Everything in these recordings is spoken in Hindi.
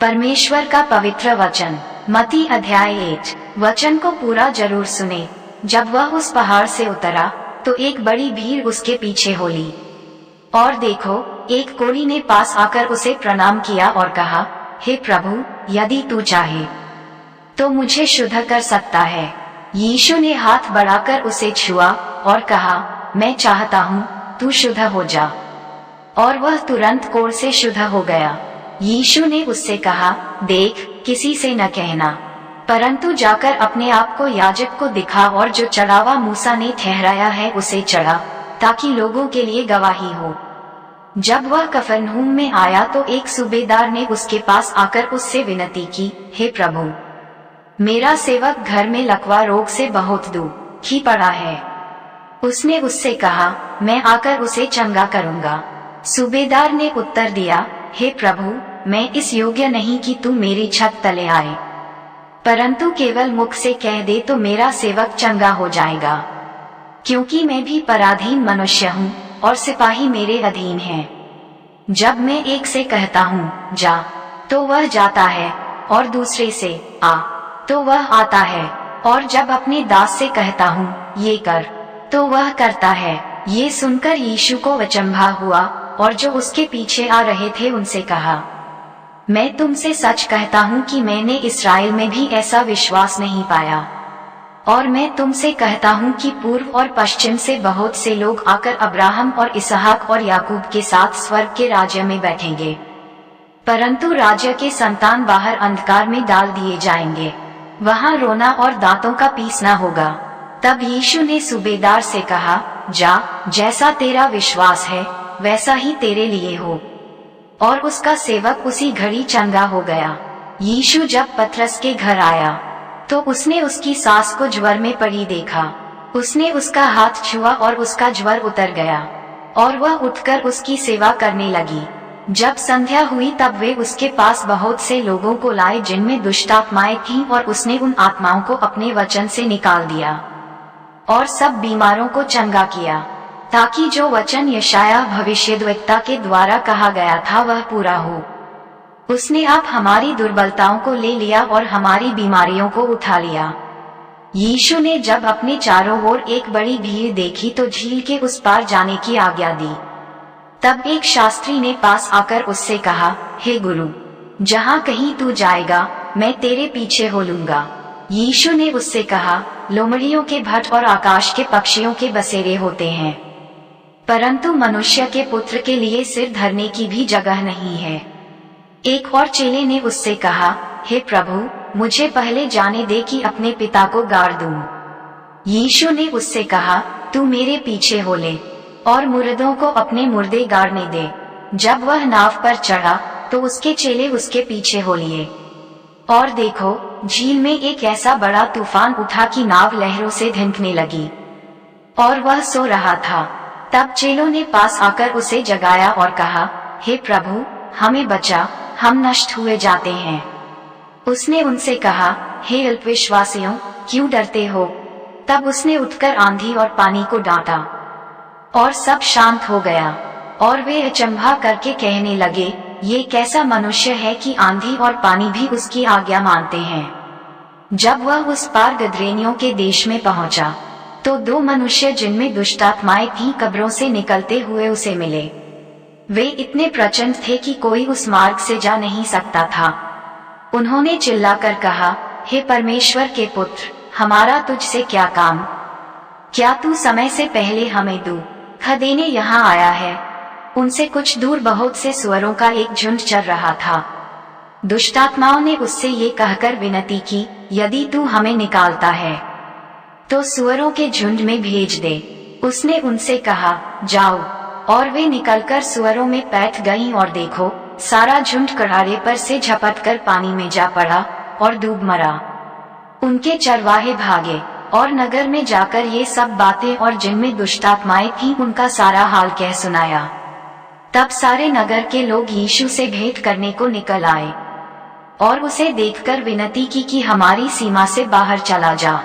परमेश्वर का पवित्र वचन। मत्ती अध्याय 8। वचन को पूरा जरूर सुने। जब वह उस पहाड़ से उतरा तो एक बड़ी भीड़ उसके पीछे हो ली। और देखो, एक कोढ़ी ने पास आकर उसे प्रणाम किया और कहा, हे प्रभु, यदि तू चाहे तो मुझे शुद्ध कर सकता है। यीशु ने हाथ बढ़ाकर उसे छुआ और कहा, मैं चाहता हूँ, तू शुद्ध हो जा। और वह तुरंत कोढ़ से शुद्ध हो गया। यीशु ने उससे कहा, देख, किसी से न कहना, परंतु जाकर अपने आप को याजक को दिखा और जो चढ़ावा मूसा ने ठहराया है उसे चढ़ा, ताकि लोगों के लिए गवाही हो। जब वह कफरनहूम में आया तो एक सूबेदार ने उसके पास आकर उससे विनती की, हे प्रभु, मेरा सेवक घर में लकवा रोग से बहुत दुखी पड़ा है। उसने उससे कहा, मैं आकर उसे चंगा करूंगा। सूबेदार ने उत्तर दिया, हे प्रभु, मैं इस योग्य नहीं कि तू मेरी छत तले आए, परंतु केवल मुख से कह दे तो मेरा सेवक चंगा हो जाएगा। क्योंकि मैं भी पराधीन मनुष्य हूँ और सिपाही मेरे अधीन हैं। जब मैं एक से कहता हूँ, जा, तो वह जाता है, और दूसरे से, आ, तो वह आता है, और जब अपने दास से कहता हूँ, ये कर, तो वह करता है। ये सुनकर यीशु को अचंभा हुआ और जो उसके पीछे आ रहे थे उनसे कहा, मैं तुमसे सच कहता हूँ कि मैंने इस्राएल में भी ऐसा विश्वास नहीं पाया। और मैं तुमसे कहता हूँ कि पूर्व और पश्चिम से बहुत से लोग आकर अब्राहम और इसहाक और याकूब के साथ स्वर्ग के राज्य में बैठेंगे, परंतु राज्य के संतान बाहर अंधकार में डाल दिए जाएंगे। वहाँ रोना और दांतों का पीसना होगा। तब यीशु ने सूबेदार से कहा, जा, जैसा तेरा विश्वास है वैसा ही तेरे लिए हो। और उसका सेवक उसी घड़ी चंगा हो गया। यीशु जब पतरस के घर आया तो उसने उसकी सास को ज्वर में पड़ी देखा। उसने उसका हाथ छुआ और उसका ज्वर उतर गया, और वह उठकर उसकी सेवा करने लगी। जब संध्या हुई तब वे उसके पास बहुत से लोगों को लाए जिनमें दुष्ट आत्माएं थीं, और उसने उन आत्माओं को अपने वचन से निकाल दिया और सब बीमारों को चंगा किया, ताकि जो वचन यशायाह भविष्यद्वक्ता के द्वारा कहा गया था वह पूरा हो। उसने आप हमारी दुर्बलताओं को ले लिया और हमारी बीमारियों को उठा लिया। यीशु ने जब अपने चारों ओर एक बड़ी भीड़ देखी तो झील के उस पार जाने की आज्ञा दी। तब एक शास्त्री ने पास आकर उससे कहा, हे गुरु, जहाँ कहीं तू जाएगा मैं तेरे पीछे हो लूंगा। यीशु ने उससे कहा, लोमड़ियों के भट्ट और आकाश के पक्षियों के बसेरे होते हैं, परंतु मनुष्य के पुत्र के लिए सिर धरने की भी जगह नहीं है। एक और चेले ने उससे कहा, हे प्रभु, मुझे पहले जाने दे कि अपने पिता को गाड़ दूं। यीशु ने उससे कहा, तू मेरे पीछे हो ले और मुर्दों को अपने मुर्दे गाड़ने दे। जब वह नाव पर चढ़ा तो उसके चेले उसके पीछे हो लिए। और देखो, झील में एक ऐसा बड़ा तूफान उठा कि नाव लहरों से धिनकने लगी, और वह सो रहा था। तब चेलों ने पास आकर उसे जगाया और कहा, हे प्रभु, हमें बचा, हम नष्ट हुए जाते हैं। उसने उनसे कहा, हे अल्पविश्वासियों, क्यों डरते हो? तब उसने उठकर आंधी और पानी को डांटा, और सब शांत हो गया। और वे अचंभा करके कहने लगे, ये कैसा मनुष्य है कि आंधी और पानी भी उसकी आज्ञा मानते हैं। जब वह उस पार गदरेनियों के देश में पहुंचा तो दो मनुष्य जिनमें दुष्ट आत्माएं थीं कब्रों से निकलते हुए उसे मिले। वे इतने प्रचंड थे कि कोई उस मार्ग से जा नहीं सकता था। उन्होंने चिल्लाकर कहा, हे परमेश्वर के पुत्र, हमारा तुझसे क्या काम? क्या तू समय से पहले हमें दुख देने यहाँ आया है? उनसे कुछ दूर बहुत से सुअरों का एक झुंड चर रहा था। दुष्ट आत्माओं ने उससे ये कहकर विनती की, यदि तू हमें निकालता है तो सुअरों के झुंड में भेज दे। उसने उनसे कहा, जाओ। और वे निकलकर सुअरों में बैठ गईं, और देखो, सारा झुंड किनारे पर से झपटकर पानी में जा पड़ा और डूब मरा। उनके चरवाहे भागे और नगर में जाकर ये सब बातें और जिनमें दुष्ट आत्माएं थीं उनका सारा हाल कह सुनाया। तब सारे नगर के लोग यीशु से भेंट करने को निकल आए और उसे देखकर विनती की कि हमारी सीमा से बाहर चला जा।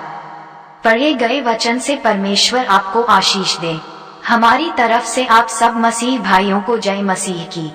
पढ़े गए वचन से परमेश्वर आपको आशीष दे। हमारी तरफ से आप सब मसीह भाइयों को जय मसीह की।